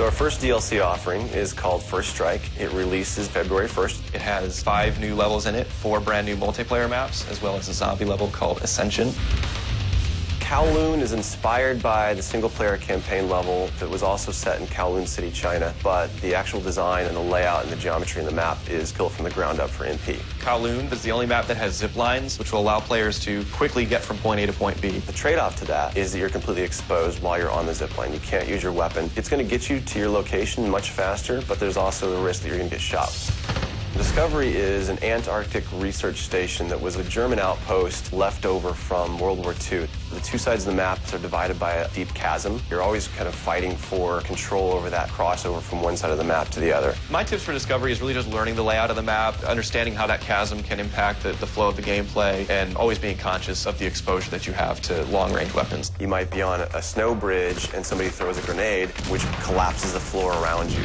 So our first DLC offering is called First Strike. It releases February 1st. It has 5 new levels in it, 4 brand new multiplayer maps, as well as a zombie level called Ascension. Kowloon is inspired by the single-player campaign level that was also set in Kowloon City, China, but the actual design and the layout and the geometry in the map is built from the ground up for NP. Kowloon is the only map that has zip lines, which will allow players to quickly get from point A to point B. The trade-off to that is that you're completely exposed while you're on the zip line. You can't use your weapon. It's going to get you to your location much faster, but there's also the risk that you're going to get shot. Discovery is an Antarctic research station that was a German outpost left over from World War II. The 2 sides of the map are divided by a deep chasm. You're always kind of fighting for control over that crossover from one side of the map to the other. My tips for Discovery is really just learning the layout of the map, understanding how that chasm can impact the flow of the gameplay, and always being conscious of the exposure that you have to long-range weapons. You might be on a snow bridge and somebody throws a grenade, which collapses the floor around you.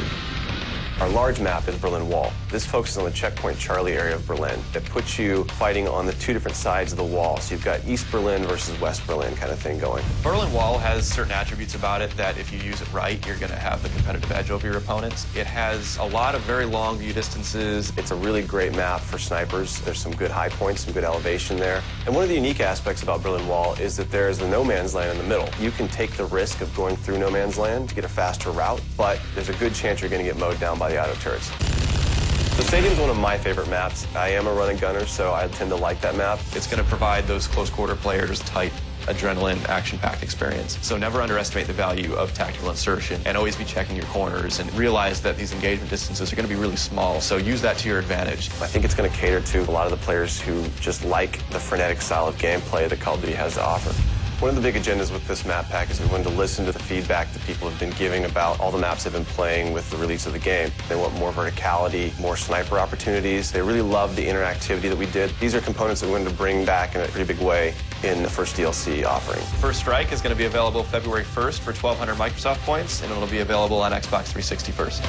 Our large map is Berlin Wall. This focuses on the checkpoint Charlie area of Berlin. It puts you fighting on the 2 different sides of the wall. So you've got East Berlin versus West Berlin kind of thing going. Berlin Wall has certain attributes about it that if you use it right, you're going to have the competitive edge over your opponents. It has a lot of very long view distances. It's a really great map for snipers. There's some good high points, some good elevation there. And one of the unique aspects about Berlin Wall is that there's the no man's land in the middle. You can take the risk of going through no man's land to get a faster route, but there's a good chance you're going to get mowed down by the auto turrets. The stadium's one of my favorite maps. I am a running gunner, so I tend to like that map. It's going to provide those close quarter players tight adrenaline, action-packed experience. So never underestimate the value of tactical insertion, and always be checking your corners and realize that these engagement distances are going to be really small, so use that to your advantage. I think it's going to cater to a lot of the players who just like the frenetic style of gameplay that Call of Duty has to offer. One of the big agendas with this map pack is we wanted to listen to the feedback that people have been giving about all the maps they've been playing with the release of the game. They want more verticality, more sniper opportunities. They really love the interactivity that we did. These are components that we wanted to bring back in a pretty big way in the first DLC offering. First Strike is going to be available February 1st for 1,200 Microsoft points, and it'll be available on Xbox 360 first.